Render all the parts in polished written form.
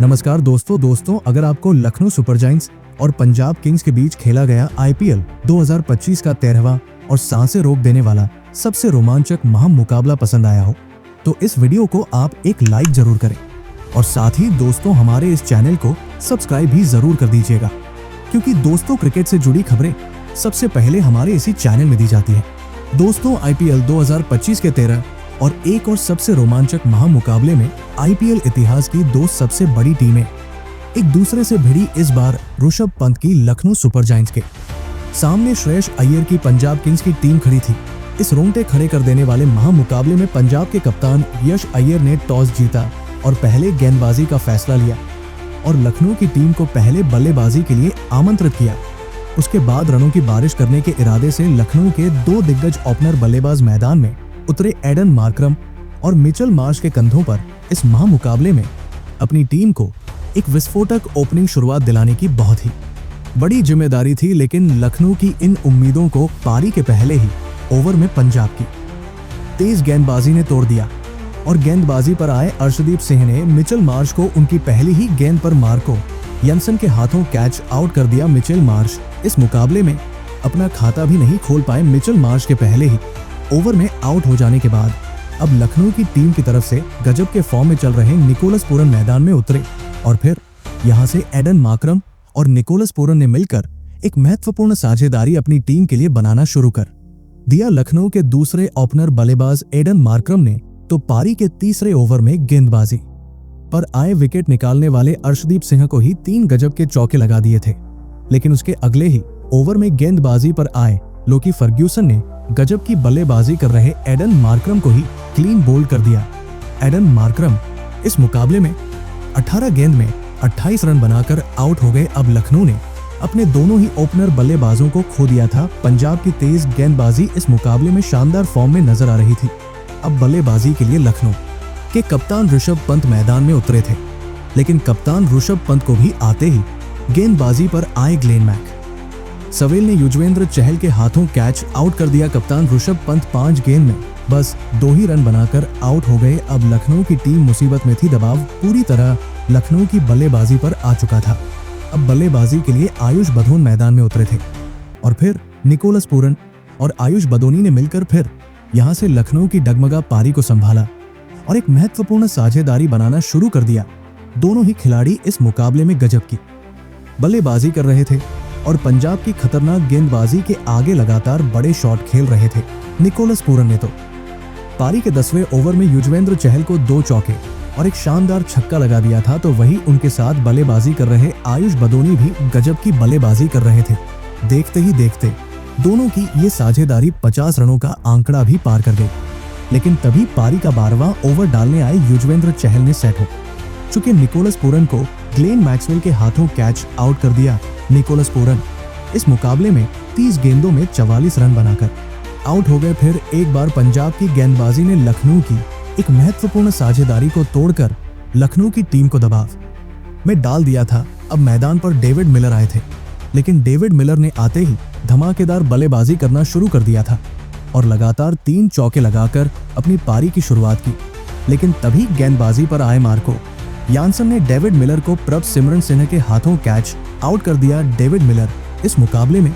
नमस्कार दोस्तों, अगर आपको लखनऊ सुपर जायंट्स और पंजाब किंग्स के बीच खेला गया आईपीएल 2025 का 13वां और सांसें रोक देने वाला सबसे रोमांचक महामुकाबला पसंद आया हो तो इस वीडियो को आप एक लाइक जरूर करें और साथ ही दोस्तों हमारे इस चैनल को सब्सक्राइब भी जरूर कर दीजिएगा, क्योंकि दोस्तों क्रिकेट से जुड़ी खबरें सबसे पहले हमारे इसी चैनल में दी जाती है। दोस्तों आईपीएल 2025 के 13 और एक और सबसे रोमांचक महामुकाबले में आईपीएल इतिहास की दो सबसे बड़ी टीमें एक दूसरे से भिड़ी। इस बार ऋषभ पंत की लखनऊ सुपर जायंट्स के सामने श्रेयस अय्यर की पंजाब किंग्स की टीम खड़ी थी। इस रोंगटे खड़े कर देने वाले महामुकाबले में पंजाब के कप्तान यश अय्यर ने टॉस जीता और पहले गेंदबाजी का फैसला लिया और लखनऊ की टीम को पहले बल्लेबाजी के लिए आमंत्रित किया। उसके बाद रनों की बारिश करने के इरादे से लखनऊ के दो दिग्गज ओपनर बल्लेबाज मैदान में उतरे। एडन मार्करम और मिचेल मार्श के कंधों पर इस महामुकाबले में अपनी टीम को एक विस्फोटक ओपनिंग शुरुआत दिलाने की बहुत ही बड़ी जिम्मेदारी थी, लेकिन लखनऊ की इन उम्मीदों को पारी के पहले ही ओवर में पंजाब की तेज गेंदबाजी ने तोड़ दिया और गेंदबाजी पर आए अर्शदीप सिंह ने मिचेल मार्श को उनकी पहली ही गेंद पर मार्को यंसन के हाथों कैच आउट कर दिया। मिचेल मार्श इस मुकाबले में अपना खाता भी नहीं खोल पाए। मिचेल मार्श के पहले ही ओवर में आउट हो जाने के बाद अब लखनऊ की टीम की तरफ से गजब के फॉर्म में चल रहे निकोलस पूरन मैदान में उतरे और फिर यहां से एडन मार्करम और निकोलस पूरन ने मिलकर एक महत्वपूर्ण साझेदारी अपनी टीम के लिए बनाना शुरू कर दिया। लखनऊ के दूसरे ओपनर बल्लेबाज एडन मार्करम ने तो पारी के तीसरे ओवर में गेंदबाजी पर आए विकेट निकालने वाले अर्शदीप सिंह को ही 3 गजब के चौके लगा दिए थे, लेकिन उसके अगले ही ओवर में गेंदबाजी पर आए लोकी फर्ग्यूसन ने गजब की बल्लेबाजी कर रहे एडन मार्करम को ही क्लीन बोल्ड कर दिया। एडन मार्करम इस मुकाबले में 18 गेंद में 28 रन बनाकर आउट हो गए। अब लखनऊ ने अपने दोनों ही ओपनर बल्लेबाजों को खो दिया था। पंजाब की तेज गेंदबाजी इस मुकाबले में शानदार फॉर्म में नजर आ रही थी। अब बल्लेबाजी के लिए लखनऊ के कप्तान ऋषभ पंत मैदान में उतरे थे, लेकिन कप्तान ऋषभ पंत को भी आते ही गेंदबाजी पर आए ग्लेन मैक्सवेल ने युजवेंद्र चहल के हाथों कैच आउट कर दिया। कप्तान ऋषभ पंत 5 गेंद में बस 2 ही रन बनाकर आउट हो गए। अब लखनऊ की टीम मुसीबत में थी। दबाव पूरी तरह लखनऊ की बल्लेबाजी पर आ चुका था। अब बल्लेबाजी के लिए आयुष बदोनी मैदान में उतरे थे और फिर निकोलस पूरन और आयुष बदोनी ने मिलकर फिर यहां से लखनऊ की डगमगा पारी को संभाला और एक महत्वपूर्ण साझेदारी बनाना शुरू कर दिया। दोनों ही खिलाड़ी इस मुकाबले में गजब की बल्लेबाजी कर रहे थे और पंजाब की खतरनाक गेंदबाजी के आगे लगातार बड़े शॉट खेल रहे थे। निकोलस पूरन ने तो पारी के 10वें ओवर में युजवेंद्र चहल को 2 चौके और एक शानदार छक्का लगा दिया था, तो वही उनके साथ बल्लेबाजी कर रहे आयुष बदोनी भी गजब की बल्लेबाजी कर रहे थे। देखते ही देखते दोनों की ये साझेदारी 50 रनों का आंकड़ा भी पार कर गई, लेकिन तभी पारी का 12वां ओवर डालने आए युजवेंद्र चहल ने सेट हो चुके निकोलस पूरन को ग्लेन मैक्सवेल के हाथों कैच आउट कर दिया। निकोलस पूरन इस मुकाबले में 30 गेंदों में 44 रन बनाकर आउट हो गए। फिर एक बार पंजाब की गेंदबाजी ने लखनऊ की एक महत्वपूर्ण साझेदारी को तोड़कर लखनऊ की टीम को दबाव में डाल दिया था। अब मैदान पर डेविड मिलर आए थे, लेकिन डेविड मिलर ने आते ही धमाकेदार बल्लेबाजी करना शुरू कर दिया था और लगातार 3 चौके लगाकर अपनी पारी की शुरुआत की। लेकिन तभी गेंदबाजी पर आए मार्को यानसन ने डेविड मिलर को प्रभ सिमरन सिंह के हाथों कैच आउट कर दिया। डेविड मिलर इस मुकाबले में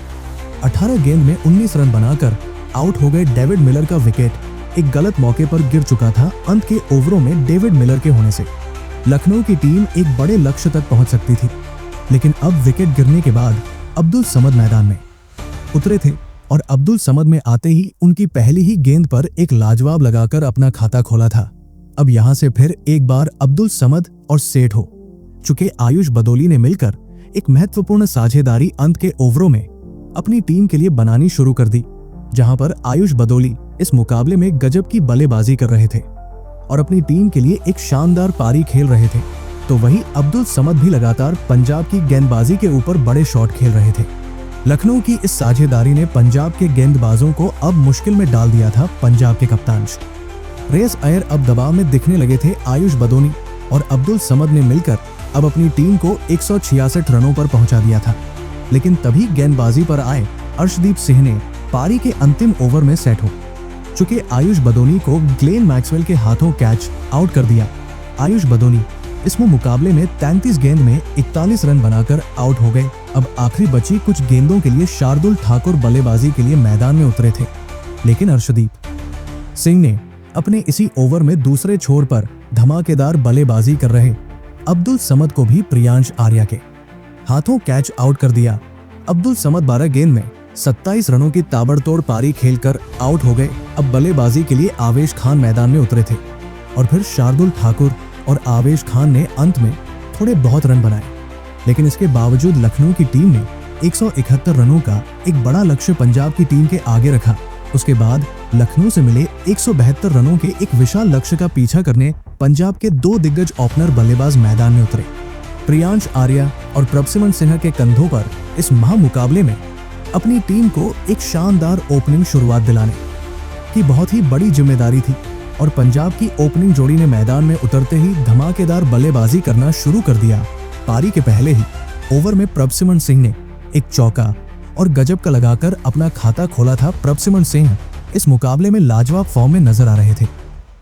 18 गेंद में 19 रन बनाकर आउट हो गए। डेविड मिलर का विकेट एक गलत मौके पर गिर चुका था। अंत के ओवरों में डेविड मिलर के होने से लखनऊ की टीम एक बड़े लक्ष्य तक पहुंच सकती थी, लेकिन अब विकेट गिरने के बाद अब्दुल समद मैदान में उतरे थे और अब्दुल समद में आते ही उनकी पहली ही गेंद पर एक लाजवाब लगाकर अपना खाता खोला था। अब यहां से फिर एक बार अब्दुल समद और सेठ हो चुके आयुष बदोनी ने मिलकर एक महत्वपूर्ण साझेदारी अंत के ओवरों में अपनी टीम के लिए बनानी शुरू कर दी, जहां पर आयुष बदोनी इस मुकाबले में गजब की बल्लेबाजी कर रहे थे और अपनी टीम के लिए एक शानदार पारी खेल रहे थे, तो वही अब्दुल समद भी लगातार पंजाब की गेंदबाजी के ऊपर बड़े शॉट खेल रहे थे। लखनऊ की इस साझेदारी ने पंजाब के गेंदबाजों को अब मुश्किल में डाल दिया था। पंजाब के कप्तान श्रेयस अय्यर अब दबाव में दिखने लगे थे। आयुष बदोनी और अब्दुल समद ने मिलकर अब अपनी टीम को 166 रनों पर पहुंचा दिया था, लेकिन तभी गेंदबाजी पर आए अर्शदीप सिंह ने पारी के अंतिम ओवर में सेट हो चुके आयुष बदोनी को ग्लेन मैक्सवेल के हाथों कैच आउट कर दिया। आयुष बदोनी इसमें मुकाबले में 33 गेंद में 41 रन बनाकर आउट हो गए। अब आखिरी बची कुछ गेंदों के लिए शार्दुल ठाकुर बल्लेबाजी के लिए मैदान में उतरे थे, लेकिन अर्शदीप सिंह ने अपने इसी ओवर में दूसरे छोर पर धमाकेदार बल्लेबाजी कर रहे अब्दुल समद को भी प्रियांश आर्या के हाथों कैच आउट कर दिया। अब्दुल समद 12 गेंद में 27 रनों की ताबड़तोड़ पारी खेलकर आउट हो गए। अब बल्लेबाजी के लिए आवेश खान मैदान में उतरे थे और फिर शार्दुल ठाकुर और आवेश खान ने अंत में थोड़े बहुत रन बनाए, लेकिन इसके बावजूद लखनऊ की टीम ने 171 रनों का एक बड़ा लक्ष्य पंजाब की टीम के आगे रखा। उसके बाद लखनऊ से मिले 172 रनों के एक विशाल लक्ष्य का पीछा करने पंजाब के 2 दिग्गज ओपनर बल्लेबाज मैदान में उतरे। प्रियांश आर्या और प्रभसिमन सिन्हा के कंधों पर इस महामुकाबले में अपनी टीम को एक शानदार ओपनिंग शुरुआत दिलाने की बहुत ही बड़ी जिम्मेदारी थी और पंजाब की ओपनिंग जोड़ी ने मैदान में उतरते ही धमाकेदार बल्लेबाजी करना शुरू कर दिया। पारी के पहले ही ओवर में प्रभसिमन सिंह ने एक चौका और गजब का लगाकर अपना खाता खोला था। प्रभसिमन सिंह इस मुकाबले में लाजवाब फॉर्म में नजर आ रहे थे,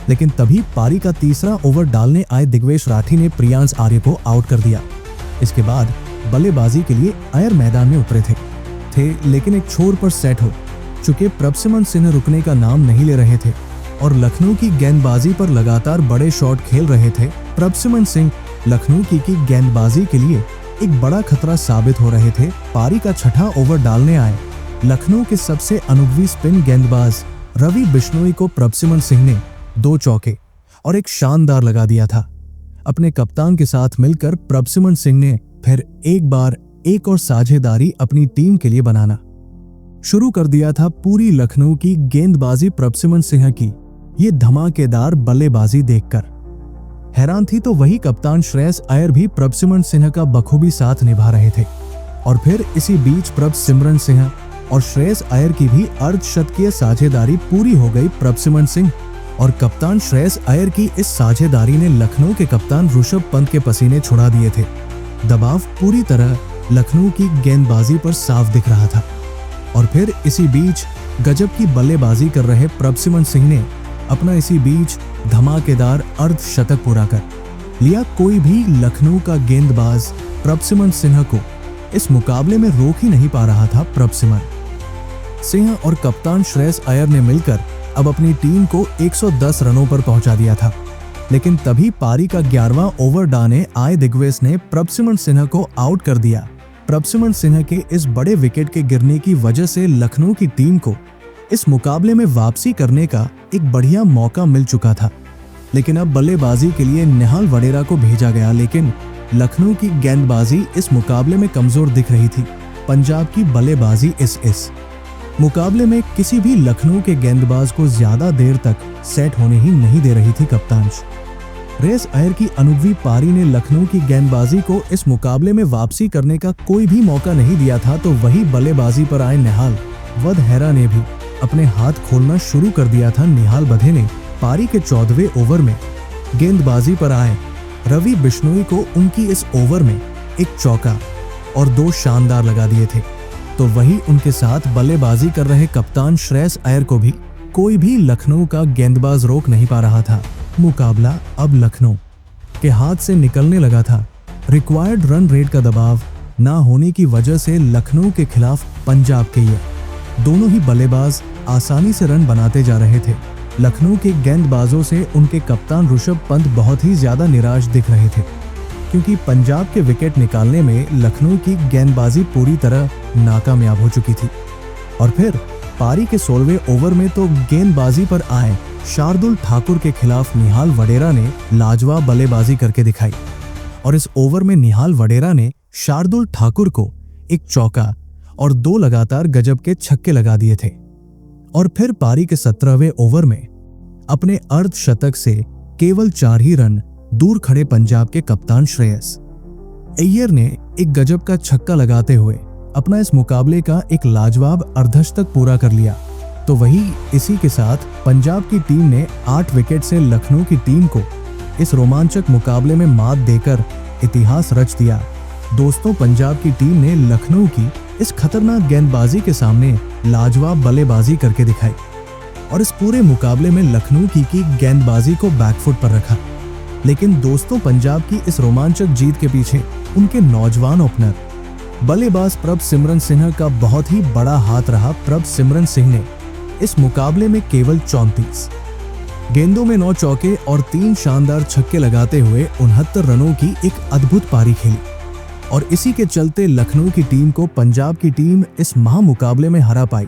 लेकिन तभी पारी का तीसरा ओवर डालने आए दिग्वेश राठी ने प्रियांश आर्य को आउट कर दिया। इसके बाद बल्लेबाजी के लिए अय्यर मैदान में उतरे थे, लेकिन एक छोर पर सेट हो चुके प्रभसिमन सिंह रुकने का नाम नहीं ले रहे थे और लखनऊ की गेंदबाजी पर लगातार बड़े शॉट खेल रहे थे। प्रभसिमन सिंह लखनऊ की गेंदबाजी के लिए एक बड़ा खतरा साबित हो रहे थे। पारी का छठा ओवर डालने आए लखनऊ के सबसे अनुभवी स्पिन गेंदबाज रवि बिश्नोई को प्रभसिमन सिंह ने 2 चौके और एक शानदार लगा दिया था। अपने कप्तान के साथ मिलकर प्रभसिमन सिंह ने फिर एक बार एक और साझेदारी अपनी टीम के लिए बनाना शुरू कर दिया था। पूरी लखनऊ की गेंदबाजी प्रभसिमन सिंह की ये धमाकेदार बल्लेबाजी देखकर हैरान थी, तो वही कप्तान श्रेयस अय्यर भी प्रभसिमन सिंह का बखूबी साथ निभा रहे थे। और फिर इसी बीच प्रभसिमरन सिंह और श्रेयस अय्यर की भी अर्धशतकीय साझेदारी पूरी हो गई। प्रभसिमन सिंह और कप्तान श्रेयस अय्यर की इस साझेदारी ने लखनऊ के कप्तान ऋषभ पंत के पसीने छुड़ा दिए थे। दबाव पूरी तरह लखनऊ की गेंदबाजी पर साफ दिख रहा था और फिर इसी बीच गजब की बल्लेबाजी कर रहे प्रभसिमन सिंह ने अपना इसी बीच धमाकेदार अर्धशतक पूरा कर लिया। कोई भी लखनऊ का गेंदबाज प्रभसिमन सिंह को इस मुकाबले में रोक ही नहीं पा रहा था। प्रभसिमन सिंह और कप्तान श्रेयस अय्यर ने मिलकर अब अपनी टीम को 110 रनों पर पहुंचा दिया था, लेकिन तभी पारी का 11वां ओवर डालने आए दिग्वेश ने प्रभसिमन सिंह को आउट कर दिया। प्रभसिमन सिंह के इस बड़े विकेट के गिरने की वजह से लखनऊ की टीम को इस मुकाबले में वापसी करने का एक बढ़िया मौका मिल चुका था, लेकिन अब बल्लेबाजी के लिए निहाल वडेरा को भेजा गया। लेकिन लखनऊ की गेंदबाजी इस मुकाबले में कमजोर दिख रही थी। पंजाब की बल्लेबाजी इस मुकाबले में किसी भी लखनऊ के गेंदबाज को ज्यादा देर तक सेट होने ही नहीं दे रही थी। कप्तान श्रेयस अय्यर की अनुभवी पारी ने लखनऊ की गेंदबाजी को इस मुकाबले में वापसी करने का कोई भी मौका नहीं दिया था, तो वही बल्लेबाजी पर आए निहाल वधेरा ने भी अपने हाथ खोलना शुरू कर दिया था। निहाल वधे ने पारी के 14वें ओवर में गेंदबाजी पर आए रवि बिश्नोई को उनकी इस ओवर में एक चौका और 2 शानदार लगा दिए थे, तो वही उनके साथ बल्लेबाजी कर रहे कप्तान श्रेयस अय्यर को भी कोई भी लखनऊ का गेंदबाज रोक नहीं पा रहा था। मुकाबला अब लखनऊ के हाथ से निकलने लगा था। रिक्वायर्ड रन रेट का दबाव ना होने की वजह से लखनऊ के खिलाफ पंजाब के ये दोनों ही बल्लेबाज आसानी से रन बनाते जा रहे थे। लखनऊ के गेंदबाजों से उनके कप्तान ऋषभ पंत बहुत ही ज्यादा निराश दिख रहे थे, क्योंकि पंजाब के विकेट निकालने में लखनऊ की गेंदबाजी पूरी तरह नाकामयाब हो चुकी थी। और फिर पारी के 16वें ओवर में तो गेंदबाजी पर आए शार्दुल ठाकुर के खिलाफ निहाल वडेरा ने लाजवाब बल्लेबाजी करके दिखाई और इस ओवर में निहाल वडेरा ने शार्दुल ठाकुर को एक चौका और 2 लगातार गजब के छक्के लगा दिए थे। और फिर पारी के 17वें ओवर में अपने अर्धशतक से केवल 4 ही रन दूर खड़े पंजाब के कप्तान श्रेयस अय्यर ने एक गजब का छक्का लगाते हुए अपना इस मुकाबले का एक लाजवाब अर्धशतक पूरा कर लिया। तो वही इसी के साथ पंजाब की टीम ने 8 विकेट से लखनऊ की टीम को इस रोमांचक मुकाबले में मात देकर इतिहास रच दिया। दोस्तों, पंजाब की टीम ने लखनऊ की इस खतरनाक गेंदबाजी के सामने लाजवाब बल्लेबाजी करके दिखाई और इस पूरे मुकाबले में लखनऊ की गेंदबाजी को बैकफुट पर रखा। लेकिन दोस्तों, पंजाब की इस रोमांचक जीत के पीछे उनके नौजवान ओपनर बल्लेबाज प्रभसिमरन सिंह का बहुत ही बड़ा हाथ रहा। प्रभसिमरन सिंह ने इस मुकाबले में केवल 34 गेंदों में 9 चौके और 3 शानदार छक्के लगाते हुए 69 रनों की एक अद्भुत पारी खेली और इसी के चलते लखनऊ की टीम को पंजाब की टीम इस महामुकाबले में हरा पाई।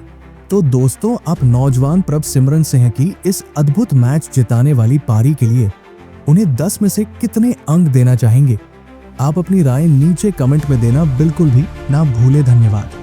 तो दोस्तों, आप नौजवान प्रभसिमरन सिंह की इस अद्भुत मैच जिताने वाली पारी के लिए उन्हें 10 में से कितने अंक देना चाहेंगे? आप अपनी राय नीचे कमेंट में देना बिल्कुल भी ना भूले। धन्यवाद।